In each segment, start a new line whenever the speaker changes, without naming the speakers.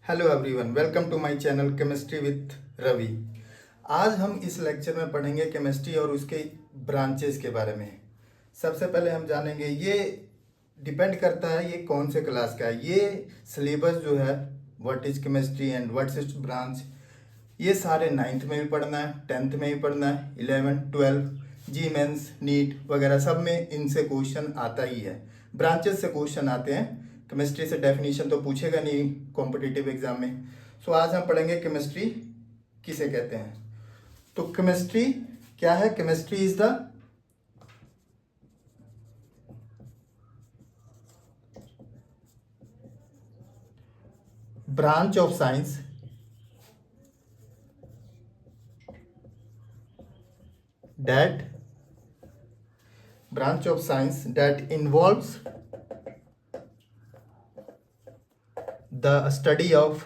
Hello everyone, welcome to my channel chemistry with Ravi. आज हम इस लेक्चर में पढ़ेंगे केमिस्ट्री और उसके ब्रांचेस के बारे में। सबसे पहले हम जानेंगे, ये डिपेंड करता है ये कौन से क्लास का है। ये सिलेबस जो है what is chemistry and what's is branch, ये सारे 9th में भी पढ़ना है, 10th में भी पढ़ना है, 11, 12, जी मेंस, नीट वगैरह सब में इनसे क्वेश्चन आता ही है। ब्रांचेस से क्वेश्चन आते हैं। केमिस्ट्री से डेफिनेशन तो पूछेगा नहीं कॉम्पिटिटिव एग्जाम में। सो आज हम पढ़ेंगे केमिस्ट्री किसे कहते हैं। तो केमिस्ट्री क्या है? Chemistry is the branch of science that involves the study of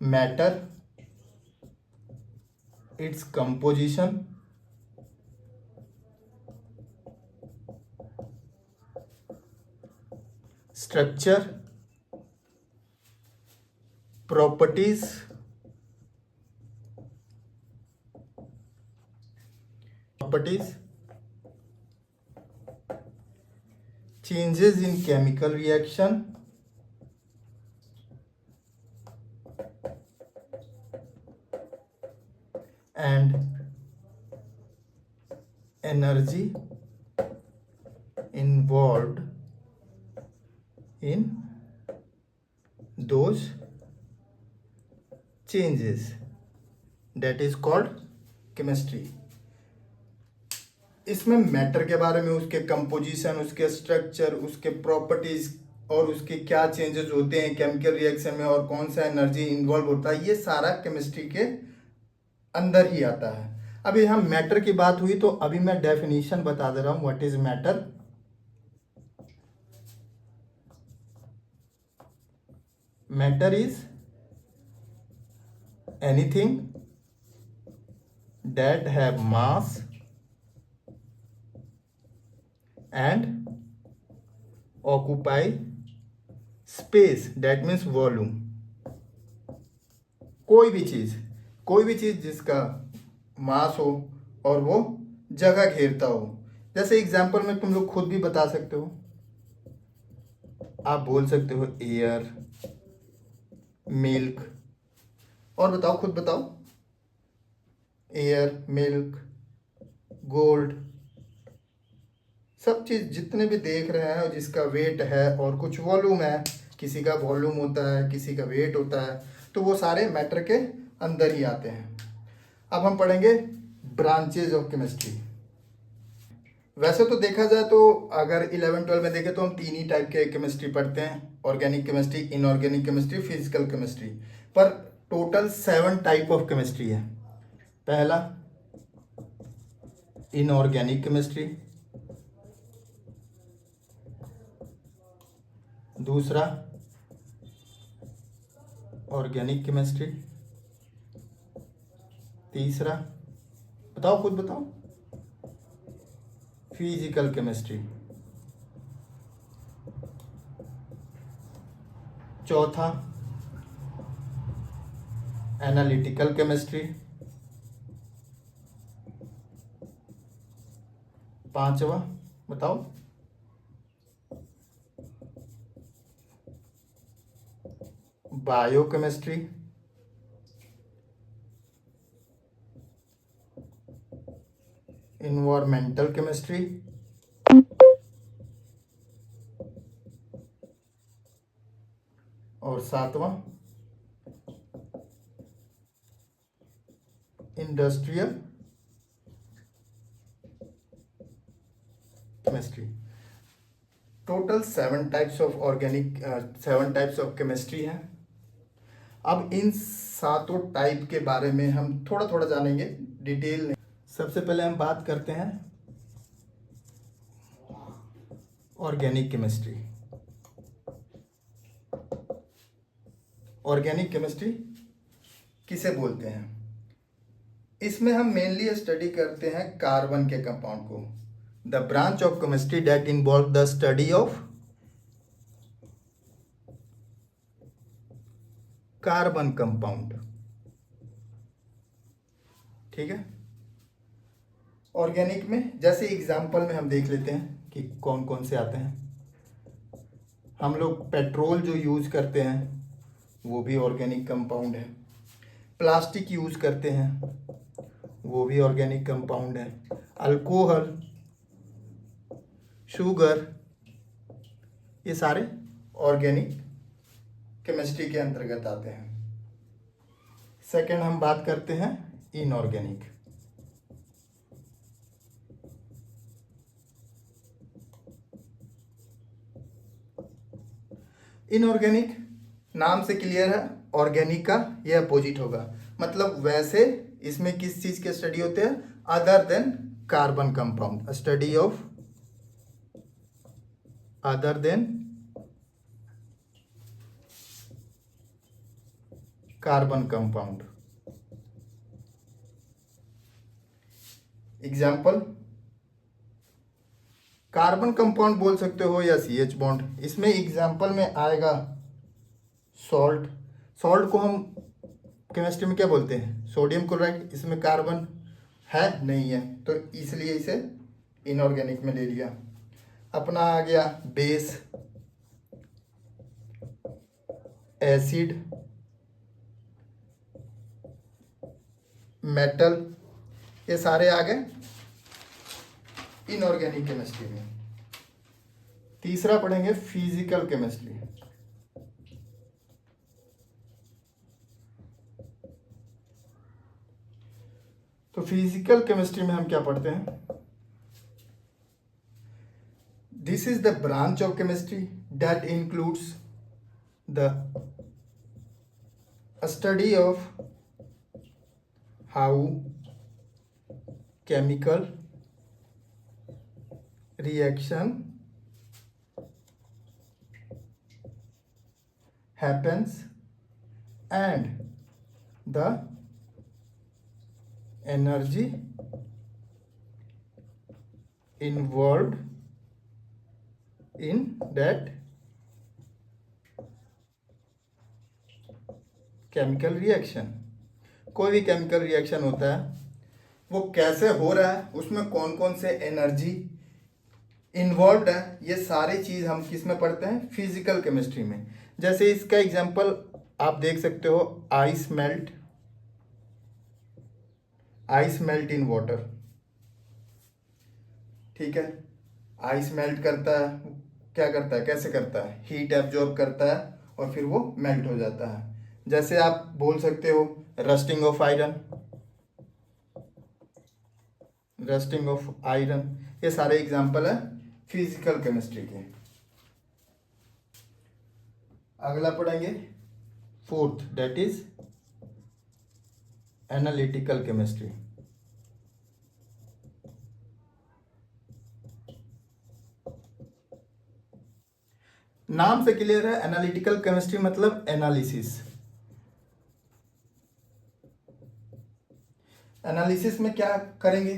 matter, its composition, structure, properties, changes in chemical reaction, and energy involved in those changes, that is called chemistry। इसमें matter के बारे में, उसके composition, उसके structure, उसके properties और उसके क्या चेंजेस होते हैं केमिकल रिएक्शन में और कौन सा एनर्जी इन्वॉल्व होता है, ये सारा केमिस्ट्री के अंदर ही आता है। अभी हम मैटर की बात हुई तो अभी मैं डेफिनेशन बता दे रहा हूं। What is matter? Matter is anything that have mass and occupy space, that means volume। कोई भी चीज जिसका मास हो और वो जगह घेरता हो। जैसे एग्जांपल में तुम लोग खुद भी बता सकते हो, आप बोल सकते हो एयर, मिल्क, और बताओ, खुद बताओ। एयर, मिल्क, गोल्ड, सब चीज जितने भी देख रहे हैं जिसका वेट है और कुछ वॉल्यूम है, किसी का वॉल्यूम होता है, किसी का वेट होता है, तो वो सारे मैटर के अंदर ही आते हैं। अब हम पढ़ेंगे ब्रांचेज ऑफ केमिस्ट्री। वैसे तो देखा जाए तो अगर 11 12 में देखें तो हम 3 ही टाइप के केमिस्ट्री पढ़ते हैं, organic chemistry, inorganic chemistry, physical chemistry. पर टोटल 7 टाइप ऑफ केमिस्ट्री है। पहला इनऑर्गेनिक केमिस्ट्री, दूसरा ऑर्गेनिक केमिस्ट्री, तीसरा, बताओ खुद बताओ, फिजिकल केमिस्ट्री, चौथा एनालिटिकल केमिस्ट्री, पांचवा बताओ बायोकेमिस्ट्री, इन्वायरमेंटल केमिस्ट्री, और सातवां industrial chemistry. Total 7 types of chemistry है। अब इन सातों टाइप के बारे में हम थोड़ा थोड़ा जानेंगे, डिटेल में। सबसे पहले हम बात करते हैं ऑर्गेनिक केमिस्ट्री। ऑर्गेनिक केमिस्ट्री किसे बोलते हैं? इसमें हम मेनली स्टडी करते हैं कार्बन के कंपाउंड को। The branch of chemistry that involve the study of carbon compound. ठीक है। ऑर्गेनिक में जैसे एग्जाम्पल में हम देख लेते हैं कि कौन कौन से आते हैं। हम लोग पेट्रोल जो यूज करते हैं वो भी ऑर्गेनिक कंपाउंड है। प्लास्टिक यूज करते हैं वो भी ऑर्गेनिक कंपाउंड है। अल्कोहल, शुगर, ये सारे ऑर्गेनिक केमिस्ट्री के अंतर्गत आते हैं। सेकंड हम बात करते हैं इनऑर्गेनिक। इनऑर्गेनिक नाम से क्लियर है, ऑर्गेनिक का ये अपोजिट होगा। मतलब वैसे इसमें किस चीज के स्टडी होते हैं other than carbon compound, study of other than carbon compound. Example, carbon compound बोल सकते हो या CH बॉन्ड। इसमें एग्जाम्पल में आएगा सॉल्ट। सॉल्ट को हम केमिस्ट्री में क्या बोलते हैं, सोडियम क्लोराइड। इसमें कार्बन है नहीं है, तो इसलिए इसे इनऑर्गेनिक में ले लिया। अपना आ गया बेस, एसिड, मेटल, ये सारे आ गए इनऑर्गेनिक केमिस्ट्री में। तीसरा पढ़ेंगे फिजिकल केमिस्ट्री। तो फिजिकल केमिस्ट्री में हम क्या पढ़ते हैं, this is the branch of chemistry that includes the study of how chemical reaction happens and the energy involved in that chemical reaction. कोई भी केमिकल रिएक्शन होता है वो कैसे हो रहा है, उसमें कौन कौन से एनर्जी इन्वॉल्व है, ये सारी चीज हम किस में पढ़ते हैं, फिजिकल केमिस्ट्री में। जैसे इसका एग्जांपल आप देख सकते हो, आइस मेल्ट इन वाटर। ठीक है, आइस मेल्ट करता है, क्या करता है, कैसे करता है, हीट एब्जॉर्ब करता है और फिर वो मेल्ट हो जाता है। जैसे आप बोल सकते हो रस्टिंग ऑफ आयरन, ये सारे एग्जांपल है फिजिकल केमिस्ट्री के। अगला पढ़ेंगे fourth, that is analytical chemistry. नाम से क्लियर है, एनालिटिकल केमिस्ट्री मतलब एनालिसिस। एनालिसिस में क्या करेंगे,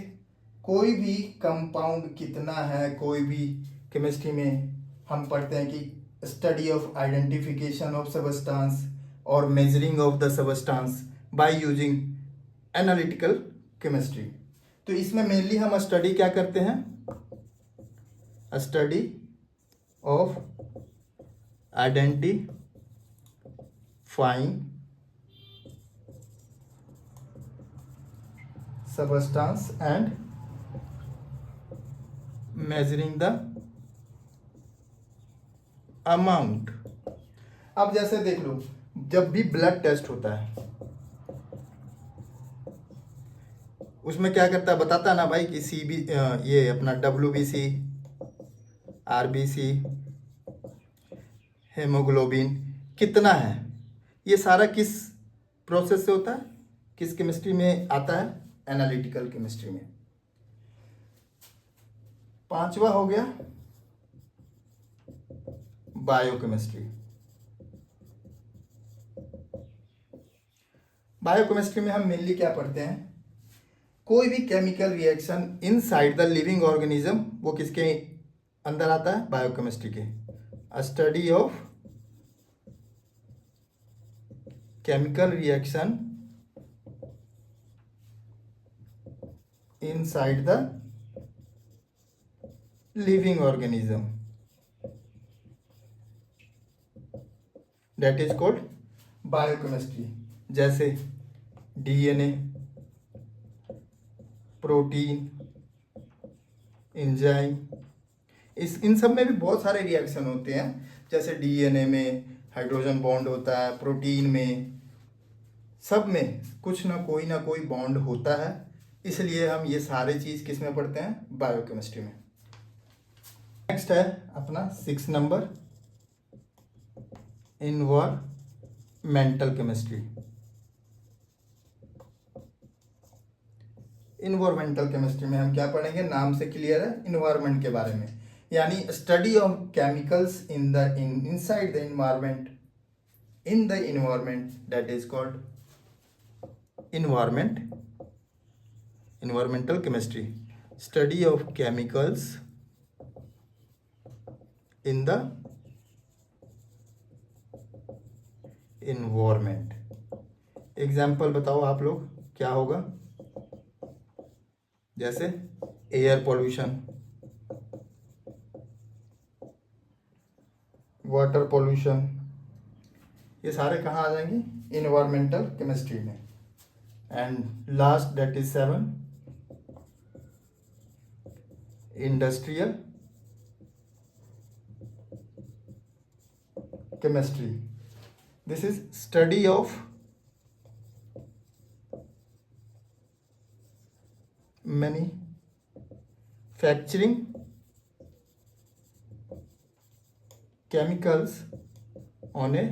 कोई भी कंपाउंड कितना है, कोई भी केमिस्ट्री में हम पढ़ते हैं कि study of identification of substance और measuring of the substance by using analytical chemistry. तो इसमें मेनली हम स्टडी क्या करते हैं, study of identifying substance and measuring the amount. अब जैसे देख लो, जब भी ब्लड टेस्ट होता है उसमें क्या करता है, बताता है ना भाई कि ये अपना WBC, RBC, हेमोग्लोबिन कितना है, ये सारा किस प्रोसेस से होता है, किस केमिस्ट्री में आता है, एनालिटिकल केमिस्ट्री में। पांचवा हो गया बायोकेमिस्ट्री। बायोकेमिस्ट्री में हम मेनली क्या पढ़ते हैं, कोई भी chemical reaction inside the living organism, वो किसके अंदर आता है, बायोकेमिस्ट्री के। Study of chemical reaction inside the living organism, that is called biochemistry. जैसे डीएनए, प्रोटीन, एंजाइम, इन सब में भी बहुत सारे रिएक्शन होते हैं। जैसे डीएनए में हाइड्रोजन बॉन्ड होता है, प्रोटीन में, सब में कुछ ना कोई बॉन्ड होता है। इसलिए हम ये सारे चीज़ किस में पढ़ते हैं? बायोकेमिस्ट्री में। नेक्स्ट है अपना 6 number, environmental chemistry. Environmental chemistry में हम क्या पढ़ेंगे? नाम से क्लियर है, इन्वायरमेंट के बारे में, यानी study of chemicals inside the environment, in the environment, that is called environmental chemistry, study of chemicals in the environment। Example बताओ आप लोग क्या होगा? जैसे एयर पोल्यूशन, वाटर पोल्यूशन, ये सारे कहाँ आ जाएंगे? इन्वायरमेंटल केमिस्ट्री में। And last that is 7, industrial chemistry. This is study of manufacturing chemicals on a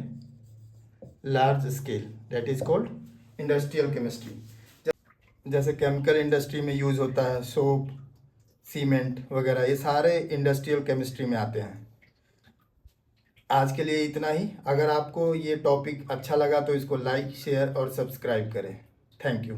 large scale, that is called industrial chemistry। जैसे केमिकल इंडस्ट्री में यूज़ होता है सोप, सीमेंट वगैरह, ये सारे इंडस्ट्रियल केमिस्ट्री में आते हैं। आज के लिए इतना ही। अगर आपको ये टॉपिक अच्छा लगा तो इसको लाइक, शेयर और सब्सक्राइब करें। Thank you.